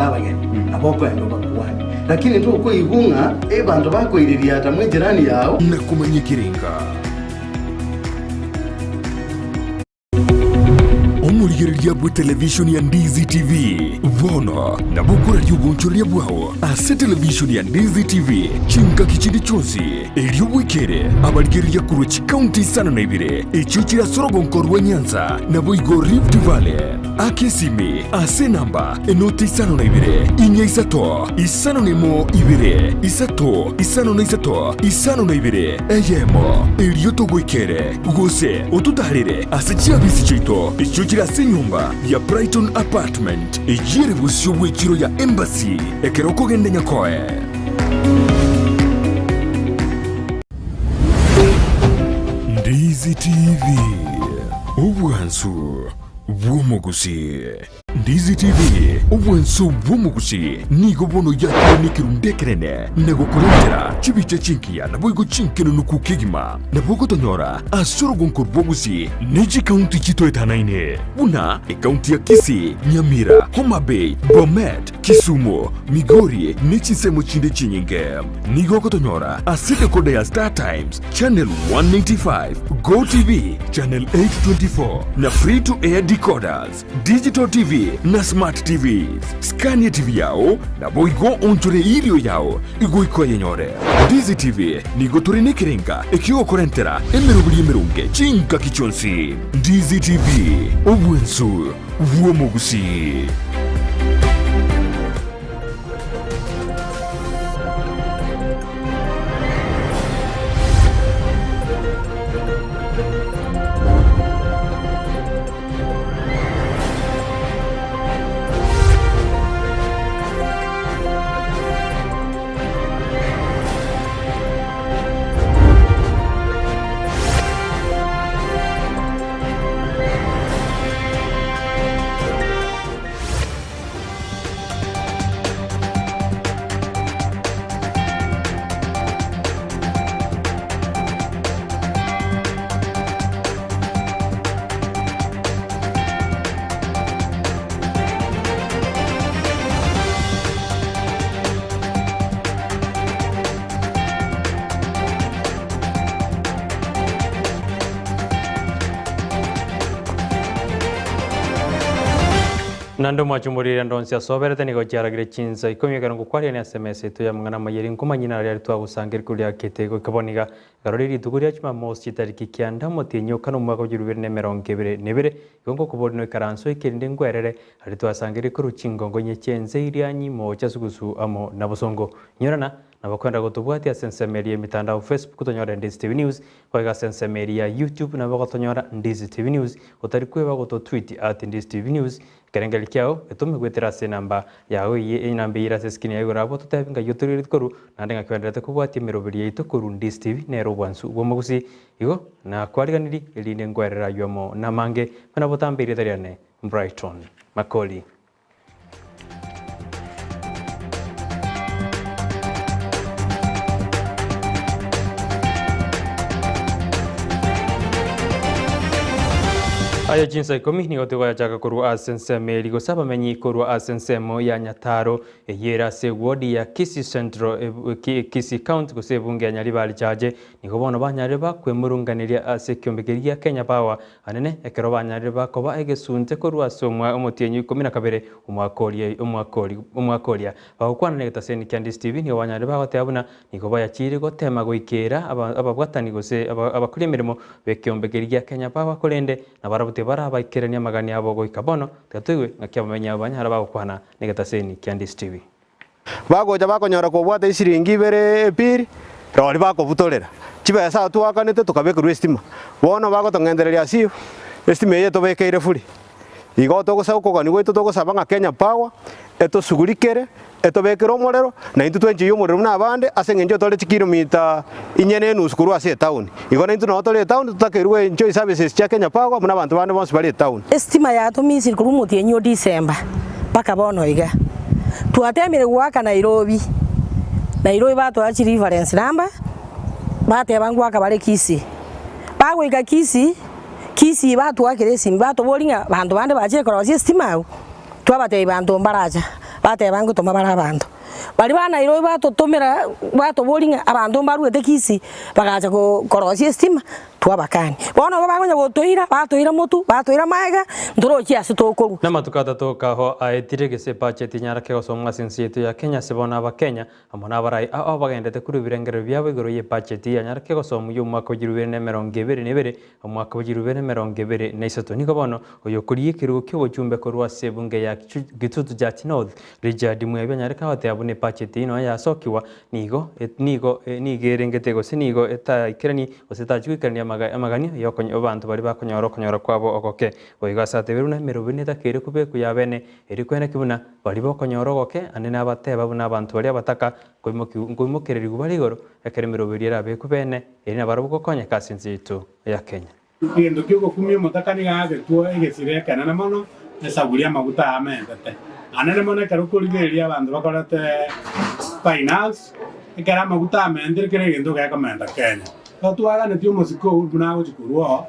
babageni aboko endo bakwani lakini ndio kwa ihunga bantu bako iliria hata mwe jirani yao na kumanyikiringa omurigereria bwa television ya Ndizi TV vono na bukura ry'ubunchuria bwao ase television ya Ndizi TV chinka kichindi chonsi elio wikere abarigereria kuruchi county sana na ibire echichira sorogonkorwa Nyanza na boigo Rift Valley akesimi ase namba enoti sana na ibire inya isato isano nemo ibire isato isano na isato isano na ibire eyemo elio togwikere gose otutarire ase chiabisi chito echichira nyumba ya Brighton apartment ejire busyo wechiro ya embassy ekeroko gende nyakoe Ndizi TV ubwansu bw'omugusi Ndizi TV ubwansu bw'omugusi nigo bono yakire nikirundekerene nego kurendera chibiche chinkia na boigo chinkeno nukukigima na bogo tonyora asoro gonko bwogusi neji county chito etanaine buna county ya Kisii, Nyamira, Homa Bay, Bomet, Kisumu, Migori nechi semo chinde chinyinge nigo kotonyora asite kode ya Star Times channel 195 Go TV channel 824 na free to air decoders digital TV na smart TVs Scania TV yao na boigo onchore ilio yao igoiko yenyore Ndizi TV nigo turinikiringa ekio korentera emerunge chinka kichonsi Ndizi TV obwensu vuomugusi Nando mwachumurira ndonsia soberete nigo cyaragire Chinsa Ikiomi garango kwari ne SMS to ya mwana mayeri nkomanyina ari twa gusangir kuri akitego kaboniga garoriri tuguri achima most tariki kyanda motinyo kanu mwaka jirubere ne 2022 gongo kubonwe karanso ikirinde ngwerere ari twa sangir kuri chingongo nyechenze irianyi mo chasugusu amo nabosongo nyorana nabakwenda gutubwati ya sensemeria mitandao Facebook tonyora Ndizi TV News kwa sensemeria YouTube na bakotonyora Ndizi TV News utari kweba goto tweet @Ndizi TV News kerengeli kyao etume gwetera se namba yawe ye namba ira se skini yawe rabo tutabinga yoturiri koru nandenga kwendete kubwati merobiri yito koru Ndizi TV nero bwansu bomugusi igo na kwariganiri elinde ngwerera yomo namange bana botambiri tariane Brighton Makori Amayia Chinsa Ikiomi nigo tigoya chaka koru asenseme ligo saba menyi koru asensemo ya Nyataro yera se wodi ya Kisii Central Kisii County kose bunge nyalibali chaje nigo bono banyareba kwemurunganiria ase kyombegeria Kenya Power anene ekero banyareba koba egesunte koru asomwa omotienyu 12 umwakoria bakwana negetaseni kya Ndizi TV nigo banyareba goteabuna nigo bayachire gotema goikera ababwatani gose abakuri emirimo bekyombegeria Kenya Power kolende na barabuti bara baikirania magani abo goikabono tatugwe ngakyamenya abanyara bagukwana negetaseni kya Ndizi TV bagoja bakonyora kubwata isiringi bere epiri rori bakobutorera chibesa twakanete tukabeka estima bono bagotongendereria sio estima yeto bekeire furi igo togosaba kogani gweto togosaba nga Kenya Power eto sugurikere eto bekero morero na intu 20 yomorero na bande asengenjo tole kilomita inyene nusu kurwa se town igo na intu no tole town tutakerwe enjoy services cha Kenya Power muna bantu bande bonse bali town estima ya to misiri kurumuti enyo December paka bono iga twatemire gwaka Nairobi bato achi reference number bate bangu akabale Kisii bagwika Kisii bato akire simba bato bolinga bantu bande baje kora estima twabate bantu mbaraja bateba ngutuma bara abantu bari bana iro batutumira batuburinga abantu baruete kisi bagacha korosia stima twabakani bono bagonya gotoira batoira mutu batoira maega ndorochi asitokuru na matukata tokaho aetire gese budget nyara ke gosomwa sinsitu ya Kenya sebona abakenya amona barai aho bagendete kuri birengero byabo igoro ye budget ya nyara ke gosomu yo mwaka 2022 omwaka 2023 niko bono oyo kuri ikirugo cy'obuchumbe korwa sebunge ya gitutu ja North Richard Mwebe nyara ka hote abune budget ino ya sokiwa nigo nigerengete gose nigo eta ikirani oseta jwikania amagani yokonyo abantu bari bakonyora kwabo ogoke oigasate biruna merubine takere kube kuyabene eri kwene kibuna bari bakonyora ogoke anene abateba buna abantu bari abataka ngoimokereri gubari goro ekere merubirira be kubene eri na barabuko konye kasinzitu ya Kenya ngendo kyo kumye mutakani gaze tuo egesire kana na mono esaburia maguta amendete anene mono karukuligeria abantu bakorate finance ekara maguta amendere kere ngendo ga komenda Kenya twagane tio musiko bunago chikuruo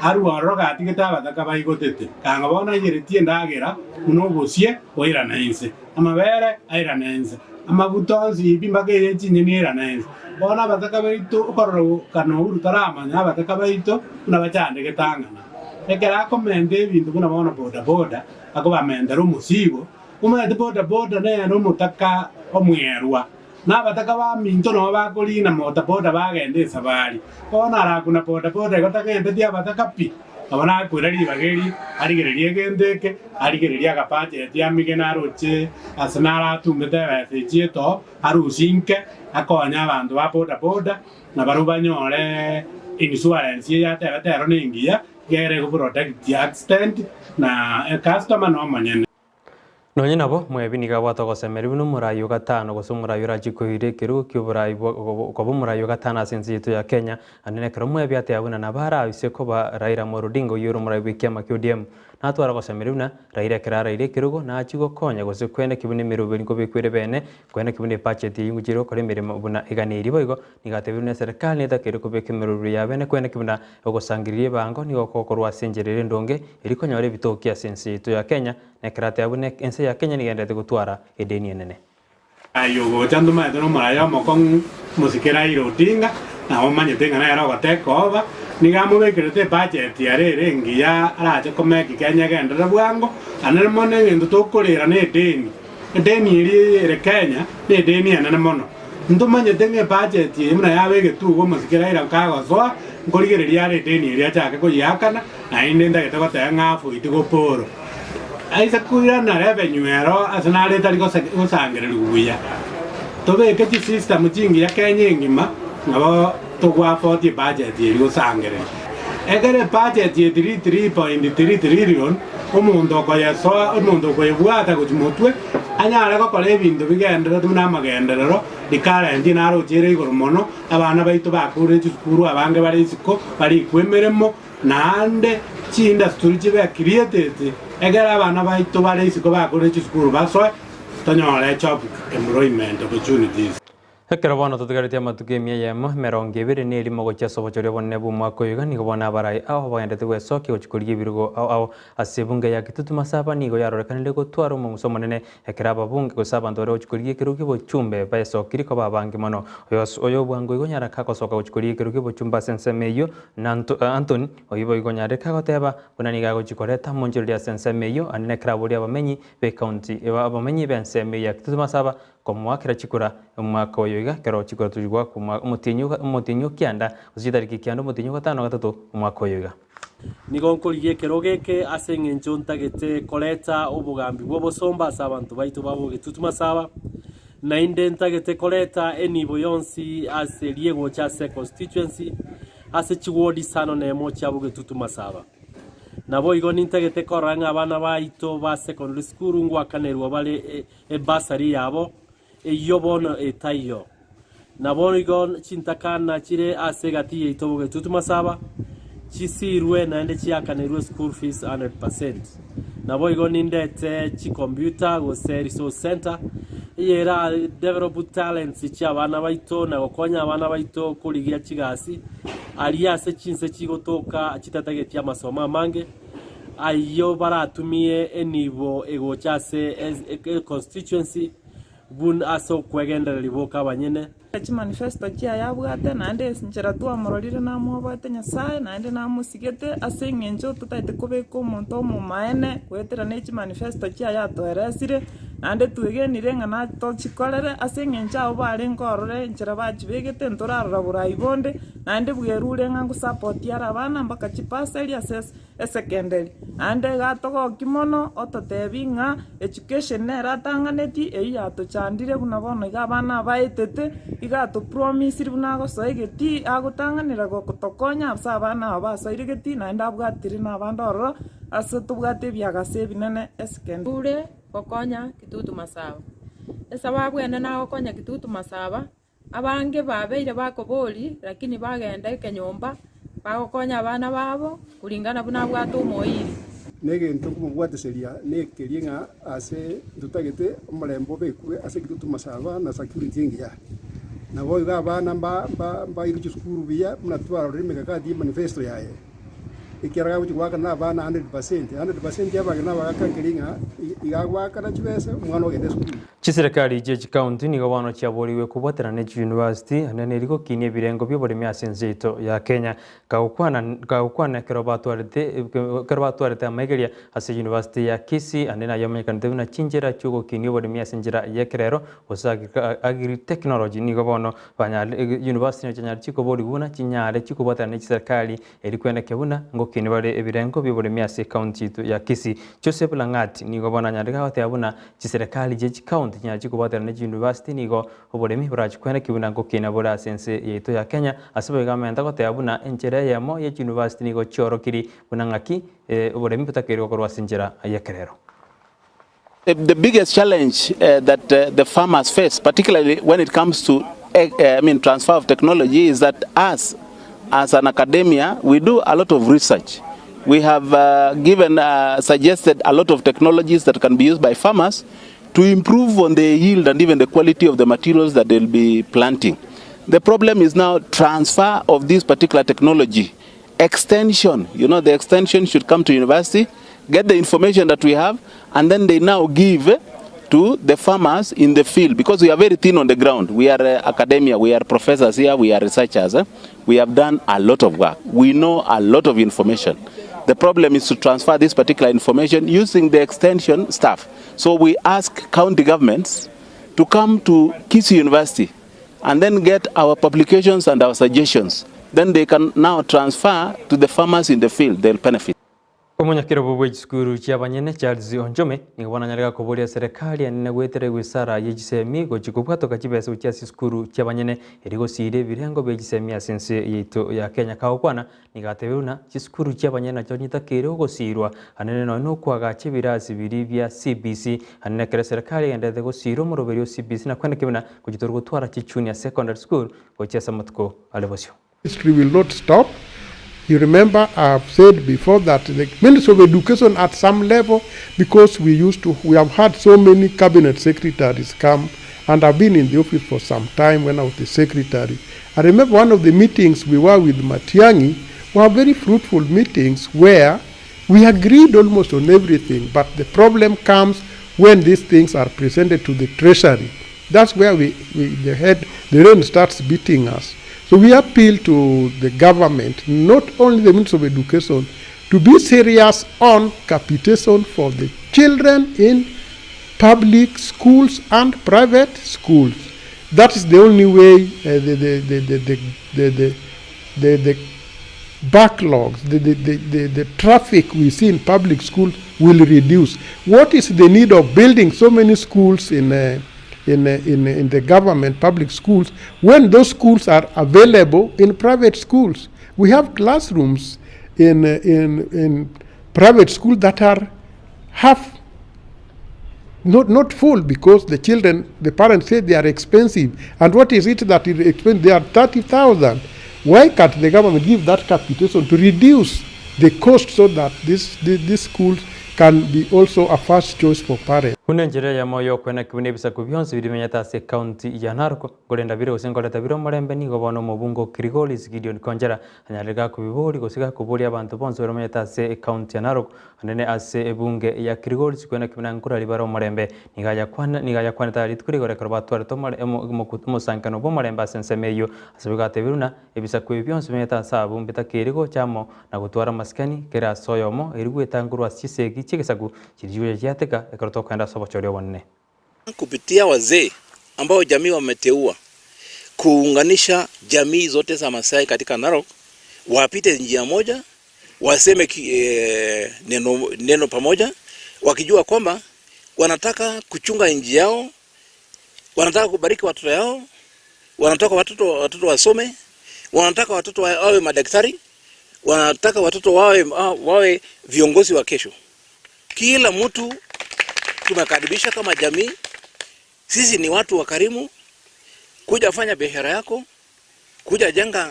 arua roga tigeta bataka baigotete kanga bona yiretie ndagera muno gosie oira nainse amabere aira nainse amabutonzi bimbage chinyinira nainse bona bataka baito kororo kana urutarama nya bataka baito una bachande getangana ekera komende bintu kuna bona boda ako bamenda ro musigo umete boda ne no mutaka omwerwa na bataka ba minto no bakoli na boda bagende sabari bona ara kuna boda gotagende dia bataka pi abana kurari bageri arigererie gendeke arigereria gapache dia migena roche asanara tumete bese chieto arusinke akonya abantu ba boda na barubanyore insurance ya tero ningia gere go protect the extent na customer no manyene nonye nabo mwebiniga watogosemera bino murayo gatano gosumurayo rajikohire kiru kyuburayi ko bumurayo gatano asinzitu ya Kenya anene kero mwebi ate abuna nabara iseko ba Raila Morodingo yuro murayo bikyama kyodiem natwara gosemera bina Raila kirara ire kirugo na achigo konya gose kwene kibune mirubiri ko bikwire bene kwene kibune budget yingujiro kore mirimo buna iganiri boigo nigatebune serikali neta kero ko bekemerubiri ya bene kwene kibuna ogosangiriye bango ni okokorwa senjerere ndonge iriko nyore bitoki asinzitu ya Kenya nekrate abune ense ya Kenya nigendete gutwara edeni enene ayo go chando maete no maraya mokon musikera irotinga na omanye tenga na era gateko oba nigamo bekerete budget yarere ngiya araje komeki Kenya gendera bwango anene mone ngendo tokorera ne edeni iri Kenya ne edeni anene mono ndomanye tenga budget imna yabe getugo musikera ira kago so ngorigereria edeni iri achake ko yakana na inde ndagete gotenga fu itigoporo aisa kuira na revenue ero asanare tali gosangere ruya tobe ke system jingi ya Kenya ngima ngabo togwa 40 budget iri gosangere egere budget ye 3.3 trillion omundo ko yaso omundo ko yebwata kujimotwe anyara ko kole bintu bigendera tumna magenderero dikara ndi naro jere igoro mono abana baito bakure cyukuru abange bari isiko bari kwemeremo nande chinda sturije ba created egera abana baito bari isiko bakure cyukuru baso tanyora job employment opportunities Hekera bono tutugaritia matukemia yemo merongo ibiri ni elimo gocha sobochore bonne bu mwako yuga nigo bona barai aho bagendete gwesoki gochikuriye birugo aho asebunga ya kitutu masaba nigo yarorekanire gutwara mu musomo nene hekera ababunge gusaba ndore gochikuriye kirugo bochumbe bayesokiri ko babangi mono oyo bwango igo nyara kakosoka gochikuriye kirugo bochumba sensemeyo na Anthony oyibo igo nyare kagoteba bunaniga gochikoreta monjiri ya sensemeyo anene kraburi abamenyi be county abamenyi bensemeyo ya kitutu masaba komwakira chikura umwaka oyoiga kero chikura tujwa ku mutinyo kianda usitariki kiando mutinyo gatano gatatu umwaka oyoiga nigo nkorigie kero geke asenge njontagete koleta obugambi bwo bosomba sabantu baitu babo gitutuma saba na inde ntagete koleta enibo yonsi aselie gocha se constituency ase chiwodi sano nemo chabo gitutuma saba nabo igo nintagete koranga abana baitu ba secondary school ngwa kanerwa bale basari yabo iyo bono etayo nabo igo chintakana chire asegati yitoboge tutuma saba chisirwe na ende chiakanerwe school fees 100% nabo igo nindete chi computer go resource center yera develop talents chi abana baito na gokonya abana baito kuligia chigasi aliase chinse chigotoka chitatagetia masomo mange ayo baratumie enibo egochase constituency bun aso kwegendereri boka abanyene manifesto chia yabwate naende njera twamororire namwabate nyasaye naende namusigete ase eng'encho tutaite kubeka omonto omomaene gwetera na manifesto chia yatoeresire naende twegenire ng'ana tochikorere ase eng'encho abo bare nkorore njera bachibegete ntorarora borai bonde naende bwerure ng'a ngusapoti ara abana mpaka chipaseri ase esecondary naende gatogoki mono ototebi ng'a education nere atang'aneti eyi yatochandire buna bono iga abana abaetete iga atopromisiri buna agosoa geti agotang'anera gotokonya ase abana abo basoire geti naende abwatire na abande ororo ase tobwate ebiagase ebinene esecondary ure gokonya kitutu masaba esa babwene nagokonya kitutu masaba abange babeire bakobori lakini bagenda ekenyomba bagokonya abana babo kulingana buna bwate omoiri negento kumubwateseria nekerie ng'a ase tutagete omorembo bekwe ase kitutu masaba na security engiya nabo iga abana mbaire chisukuru buya muna twarorire emekakati ya manifesto yaye ikiaraga gochigwaka na abana 100% abagena bagakankeri ng'a igagwakana chibesa omwana ogende esukuru chiserikali jeji county nigo bono chiaboriwe kubwatera ne university anene riko kinie birengo byoboremi ase nzeito ya Kenya kagukwana kero batwarete amaigeria ase university ya Kisii anene ayamenyekanete buna chinjera chugo kinie oboremi ase njera yekerero osa agri technology nigo bono university chanyari chikobori buna chinyare chikobwatera ne chiserikali erikwendeke buna ngo kinie bare ebirengo byoboremi ase county ya Kisii Joseph Lang'ati nigo bono nyandika hote buna chiserikali jeji county nyachi kubatera ne university nigo oboremi burachi kwene kibuna ngo kina bora sense yeito ya Kenya asibe gamenta ko teabuna enjere yamo ye university nigo choro kiri bunangaki oboremi butakero korwa sinjera yekerero. The biggest challenge that the farmers face, particularly when it comes to transfer of technology, is that us as an academia we do a lot of research. We have suggested a lot of technologies that can be used by farmers to improve on the yield and even the quality of the materials that they'll be planting. The problem is now transfer of this particular technology. Extension, the extension should come to university, get the information that we have, and then they now give to the farmers in the field, because we are very thin on the ground. We are academia, we are professors here, we are researchers. We have done a lot of work. We know a lot of information. The problem is to transfer this particular information using the extension staff. So we ask county governments to come to Kisii University and then get our publications and our suggestions. Then they can now transfer to the farmers in the field. They'll benefit. Omonyakiro bobwe skuru chiabanyene Charles Onjome ni bwana nyarega koboria serikali anene gwetere gwisara yegisemi gochikubwato kachibesa uchiasi skuru chiabanyene erigo sire birengo begisemi asense yeito ya Kenya kaokwana nigatebuna chiskuru chiabanyene chonyita kero gosirwa anene no kwaga chibirasi biri bya CBC anene kere serikali endete gosiro muroberio CBC na kwenda kibuna kujitora gutwara chichunia secondary school gochiasa matko alebosio. History will not stop. You remember I've said before that the Ministry of Education at some level, because we have had so many cabinet secretaries come, and I've been in the office for some time when I was the secretary. I remember one of the meetings we were with Matiang'i were very fruitful meetings where we agreed almost on everything, but the problem comes when these things are presented to the Treasury. That's where the rain starts beating us. So we appeal to the government, not only the Ministry of Education, to be serious on capitation for the children in public schools and private schools. That is the only way the backlogs, the traffic we see in public schools will reduce. What is the need of building so many schools in the government public schools when those schools are available in private schools? We have classrooms in private schools that are half not full because the parents say they are expensive. And what is it that is expensive? They are 30,000. Why can't the government give that capitation to reduce the cost so that these schools can be also a first choice for parents. Kuna njira ya moyo kwena kibune bisa kubyonse bimenyata se county ya Narok golenda biro usengoleta biro marembe ni gobono mubungo Kirigoli Gideon Konjera anyarega kubibori gosiga kuburi abantu bonse bimenyata se county ya Narok anene ase ebunge ya Kirigoli kwena kibuna nkura libaro marembe nigaya kwana tari tukuri gore korbatware to musankano bo marembe asensemeyo asabigate biruna ebisa kubyonse bimenyata sabu mbita Kirigo chamo na gutwara maskani kera soyomo erigweta nguru asisegi chigesagu chirijuye yateka ekorotoka enda kupitia wazee ambao jamii wameteua kuunganisha jamii zote za Masai katika Narok, wapite njia moja, waseme neno pamoja, wakijua kwamba wanataka kuchunga nchi yao, wanataka kubariki watoto yao, wanataka watoto wasome, wanataka watoto wawe madaktari, wanataka watoto wawe viongozi wa kesho. Kila mtu tumekaribisha kama jamii. Sisi ni watu wakarimu, kuja fanya biashara yako, kuja jenga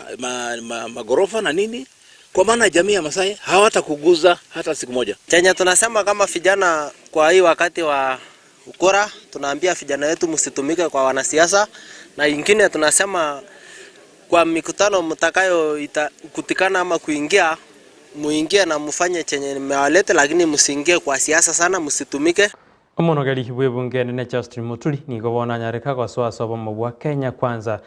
magorofa na nini, kwa maana jamii ya Masai hawatakuguza hata siku moja. Chenye tunasema kama vijana kwa hii wakati wa ukora, tunaambia vijana wetu msitumike kwa wanasiasa, na ingine tunasema kwa mikutano mtakayo kutikana ama kuingia, muingie na mfanye chenye nimewalete, lakini msiingie kwa siasa sana, msitumike. Omonogeri hibwe bunge nene Justin Muturi ni gobona nyareka kwa sobo mabwa Kenya kwanza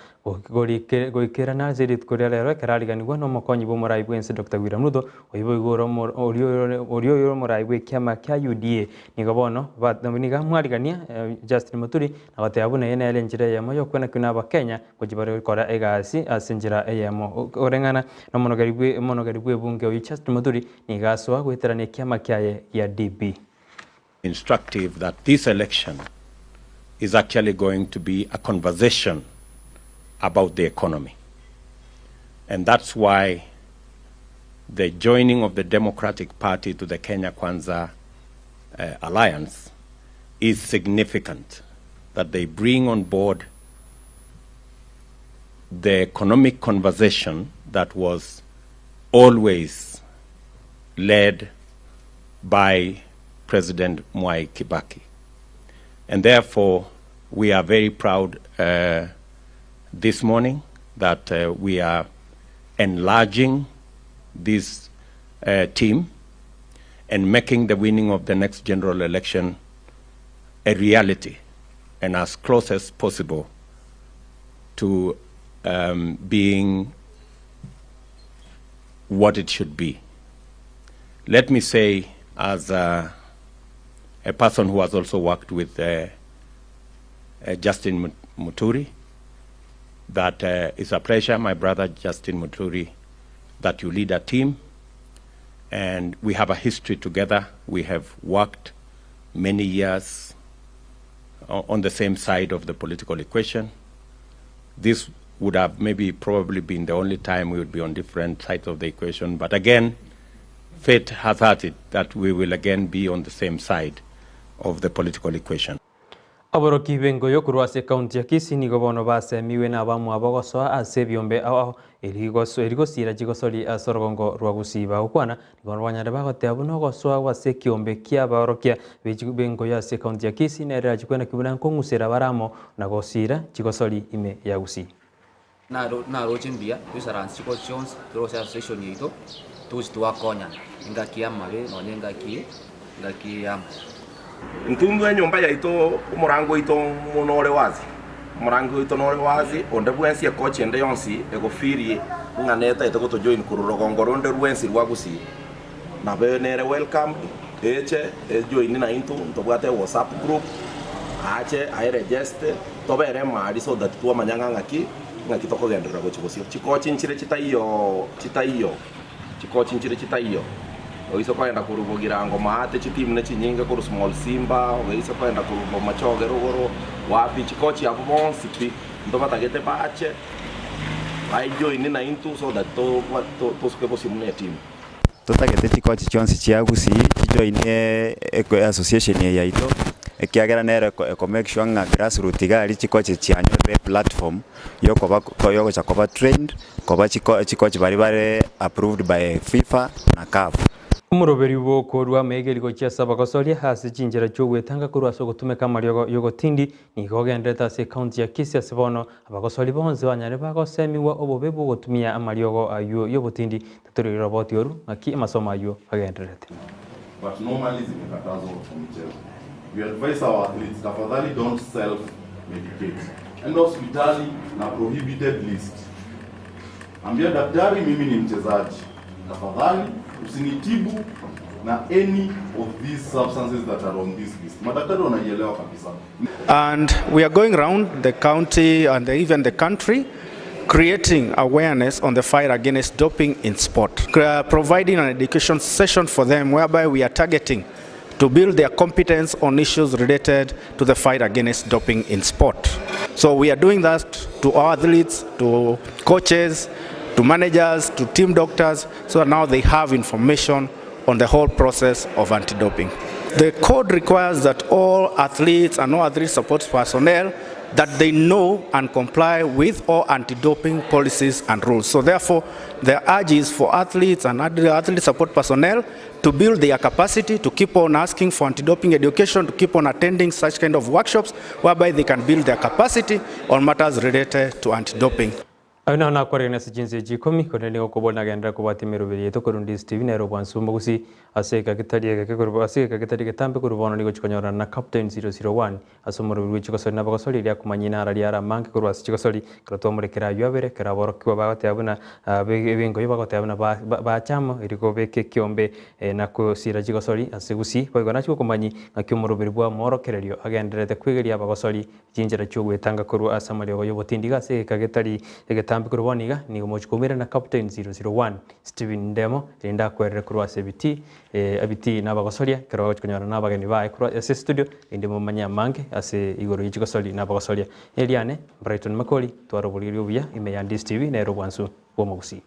goikera na zedit korera karariganirwa no mukonyi bo muraibwe nse Dr. William Ruto oyibo igoro orio muraibwe kyama kya UDA ni gobono batamiga mwarigania Justin Muturi agate abuna yene lenjire ya moyo kwena kuna Kenya kujibare kora egasi asinjira eyemo orengana no monogeri bwe bunge oyi Justin Muturi ni gaswa gweterania kyama kya ya DB. Instructive that this election is actually going to be a conversation about the economy. And that's why the joining of the Democratic Party to the Kenya Kwanza alliance is significant, that they bring on board the economic conversation that was always led by President Mwai Kibaki. And therefore, we are very proud this morning that we are enlarging this team and making the winning of the next general election a reality and as close as possible to being what it should be. Let me say, as a person who has also worked with Justin Muturi, that it's a pleasure, my brother Justin Muturi, that you lead a team, and we have a history together. We have worked many years on the same side of the political equation. This would have probably been the only time we would be on different sides of the equation, but again, fate has had it that we will again be on the same side of the political equation. Aboroki bengo yokurwase county ya Kisii ni gobono base miwe na abamu abagosoa ase byombe aho erigosira jigosori asorogongo rwagusiba ukwana gobono banyare bagote abuno gosoa wase kiombe kia borokia bengo ya se county ya Kisii na era jikwena kibuna nkongusera baramo na gosira jigosori ime ya Gusii na rochimbia kusaransi ko Jones trosa session yito tuwa konya ngakia mabe no ngaki yam ntundu nyumba yaito umurango ito munore wazi umurango ito nore wazi onde bwensi ya coach ende yonsi egofiri nganeta ito ko to join kururogongo ronde rwensi rwa Gusii na be nere welcome eche join na into ntobwate WhatsApp group ache I register to bere mari so that tuwa manyanga ngaki toko gendera go chigosio chikochi nchire chitaiyo chikochi nchire chitaiyo oiso kwenda kurubugira ngoma ate chitimu ne chinyinga kuru small simba oiso kwenda kurubo machoge rugoro wapi chikochi abo bonsi pi ndo batagete bache ai join na into so that to sukwe posimune team tutagete chikochi chonsi chia Gusii join association ya ito ekiagera nere ko make sure nga grassroots gali chikochi chianyo re platform yoko chakoba trained koba chikochi bari approved by FIFA na CAF Umuroberi wo korwa megeri go chia saba gosoria hasi chinjira cyo gwetanga kurwa so gutumeka maryo yogotindi ni gogendeta se county ya Kisii sibono abagosori bonze banyare bagosemiwa obobebo gutumia amaryogo ayo yobotindi tuturi roboti yoru aki amasomo ayo agenderete. But normally zimekatazwa kwa mchezo. We advise our athletes tafadhali don't self medicate. And hospitali na prohibited list. Ambia daktari mimi ni mchezaji. Tafadhali usinitibu na any of these substances that are on this list. Madaktari wanaielewa kabisa. And we are going around the county and even the country creating awareness on the fight against doping in sport. Providing an education session for them whereby we are targeting to build their competence on issues related to the fight against doping in sport. So we are doing that to our athletes, to coaches, to managers, to team doctors, so now they have information on the whole process of anti-doping. The code requires that all athletes and all athlete support personnel that they know and comply with all anti-doping policies and rules. So therefore, the urge is for athletes and athlete support personnel to build their capacity, to keep on asking for anti-doping education, to keep on attending such kind of workshops whereby they can build their capacity on matters related to anti-doping. Aina na kwa Chinsa Ikiomi kwenye okobona gendera kubati merubiri yeto Ndizi TV na robo ansumba gusi aseka kitari getambe kurubono nigo chikonyora na Captain 001 asomoro w'ichikosori n'abagosori rya kumanyina ara manke kurwa chikosori krato murekera yabere karaboro kwa bagate abuna bengo yabagate abuna ba chama iriko beke kiombe na kusira chikosori asigusi bagona chiko kumanyi akimurubiri bwa morokererio agenderete kwigeria abagosori jinjira cyo gwetanga kurwa asamaryo yobotindiga aseka kitari Kuruboniga ni umuchukumira na Captain 001 Steven Ndemo enda kwerere kurwa sebiti abiti nabagosoria kero konyora nabageni bae kurwa ase studio indi mumanya mange ase igoro yichigosori nabagosoria Eliane Brighton Makori twarobuliri ubuya ime ya Ndizi TV na Rwansu wo mugusi.